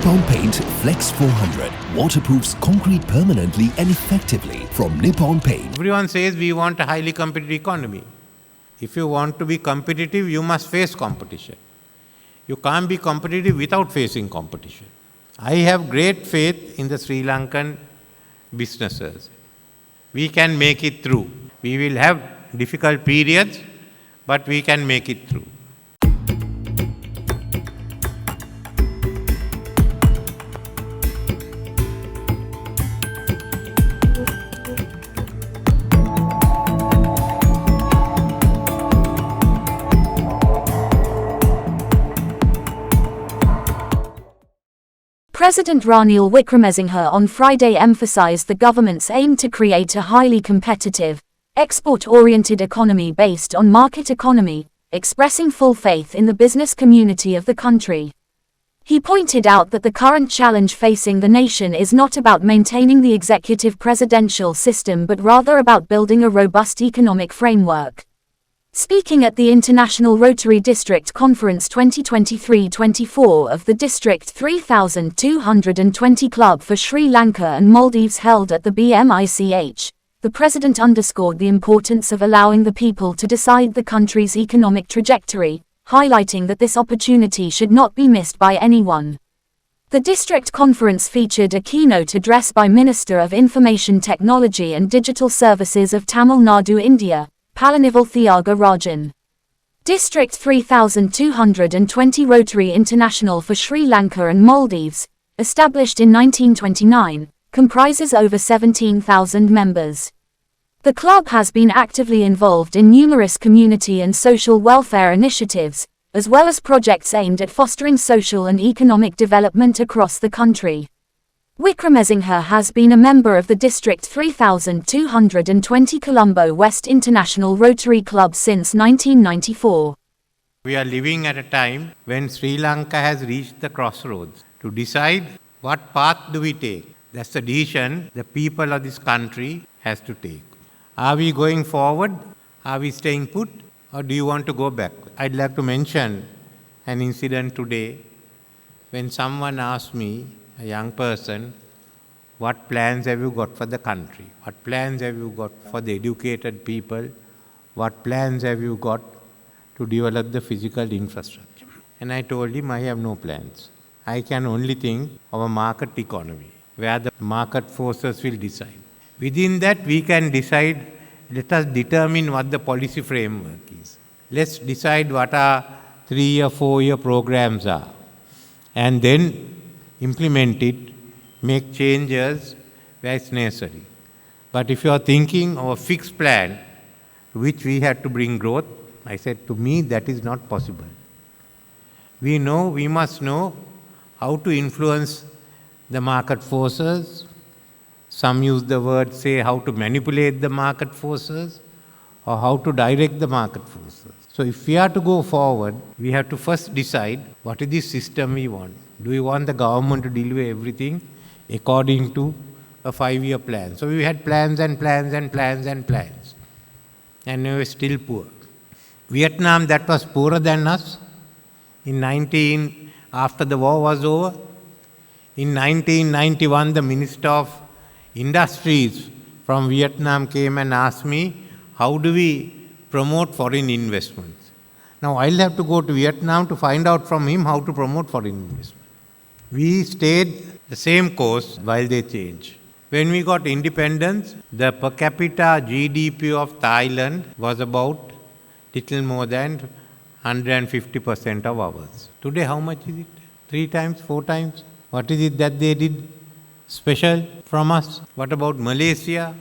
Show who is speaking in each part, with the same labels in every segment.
Speaker 1: Nippon Paint Flex 400 waterproofs concrete permanently and effectively from Nippon Paint.
Speaker 2: Everyone says we want a highly competitive economy. If you want to be competitive, you must face competition. You can't be competitive without facing competition. I have great faith in the Sri Lankan businesses. We can make it through. We will have difficult periods, but we can make it through.
Speaker 3: President Ranil Wickremesinghe on Friday emphasized the government's aim to create a highly competitive, export-oriented economy based on market economy, expressing full faith in the business community of the country. He pointed out that the current challenge facing the nation is not about maintaining the executive presidential system but rather about building a robust economic framework. Speaking at the International Rotary District Conference 2023-24 of the District 3220 Club for Sri Lanka and Maldives held at the BMICH, the President underscored the importance of allowing the people to decide the country's economic trajectory, highlighting that this opportunity should not be missed by anyone. The district conference featured a keynote address by Minister of Information Technology and Digital Services of Tamil Nadu, India, Palanival Thiaga Rajan. District 3220 Rotary International for Sri Lanka and Maldives, established in 1929, comprises over 17,000 members. The club has been actively involved in numerous community and social welfare initiatives, as well as projects aimed at fostering social and economic development across the country. Wickremesinghe has been a member of the District 3220 Colombo West International Rotary Club since 1994.
Speaker 2: We are living at a time when Sri Lanka has reached the crossroads to decide what path do we take. That's the decision the people of this country has to take. Are we going forward? Are we staying put? Or do you want to go back? I'd like to mention an incident today when someone asked me, a young person, what plans have you got for the country? What plans have you got for the educated people? What plans have you got to develop the physical infrastructure? And I told him I have no plans. I can only think of a market economy where the market forces will decide. Within that we can decide, let us determine what the policy framework is. Let's decide what our 3-year, 4-year programs are. And then implement it, make changes where it's necessary. But if you are thinking of a fixed plan to which we had to bring growth, I said, to me that is not possible. We must know how to influence the market forces. Some use the word, say, how to manipulate the market forces or how to direct the market forces. So if we are to go forward, we have to first decide what is the system we want. Do we want the government to deliver everything according to a 5-year plan? So we had plans and plans and plans and plans. And we were still poor. Vietnam, that was poorer than us. After the war was over, in 1991, the Minister of Industries from Vietnam came and asked me, how do we promote foreign investments? Now I'll have to go to Vietnam to find out from him how to promote foreign investment. We stayed the same course while they changed. When we got independence, the per capita GDP of Thailand was about little more than 150% of ours. Today, how much is it? 3 times, 4 times? What is it that they did special from us? What about Malaysia?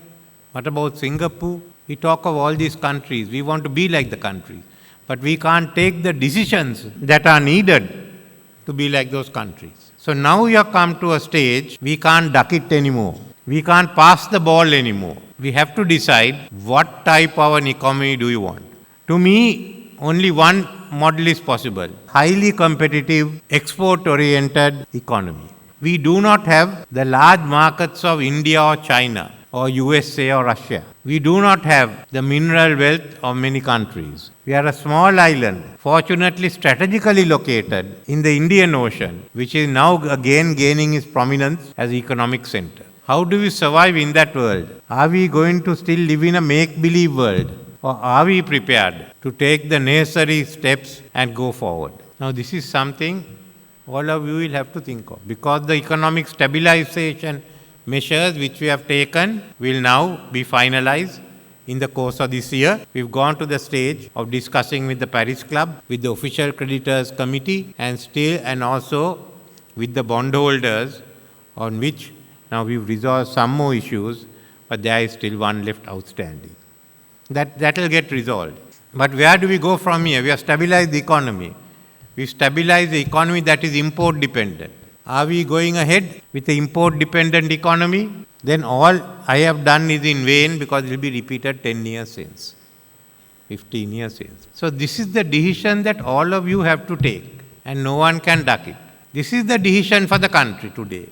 Speaker 2: What about Singapore? We talk of all these countries. We want to be like the countries. But we can't take the decisions that are needed to be like those countries. So now we have come to a stage, we can't duck it anymore. We can't pass the ball anymore. We have to decide what type of an economy do you want. To me, only one model is possible. Highly competitive, export-oriented economy. We do not have the large markets of India or China. or USA or Russia. We do not have the mineral wealth of many countries. We are a small island, fortunately strategically located in the Indian Ocean, which is now again gaining its prominence as economic center. How do we survive in that world? Are we going to still live in a make-believe world? Or are we prepared to take the necessary steps and go forward? Now this is something all of you will have to think of, because the economic stabilization measures which we have taken will now be finalized in the course of this year. We've gone to the stage of discussing with the Paris Club, with the official creditors committee, and also with the bondholders, on which now we've resolved some more issues, but there is still one left outstanding. That will get resolved. But where do we go from here? We have stabilized the economy. We stabilize the economy that is import dependent. Are we going ahead with the import dependent economy? Then all I have done is in vain, because it will be repeated 10 years since, 15 years since. So this is the decision that all of you have to take, and no one can duck it. This is the decision for the country today.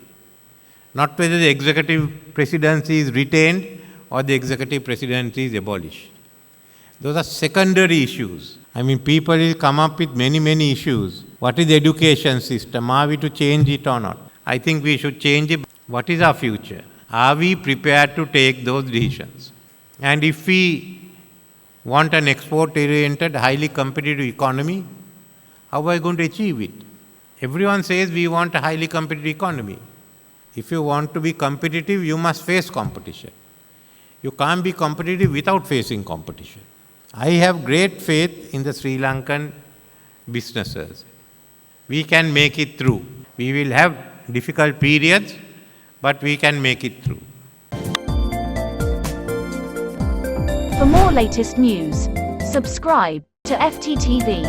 Speaker 2: Not whether the executive presidency is retained or the executive presidency is abolished. Those are secondary issues. I mean, people will come up with many issues. What is the education system? Are we to change it or not? I think we should change it. What is our future? Are we prepared to take those decisions? And if we want an export-oriented, highly competitive economy, how are we going to achieve it? Everyone says we want a highly competitive economy. If you want to be competitive, you must face competition. You can't be competitive without facing competition. I have great faith in the Sri Lankan businesses. We can make it through. We will have difficult periods, but we can make it through.
Speaker 3: For more latest news, subscribe to FTTV.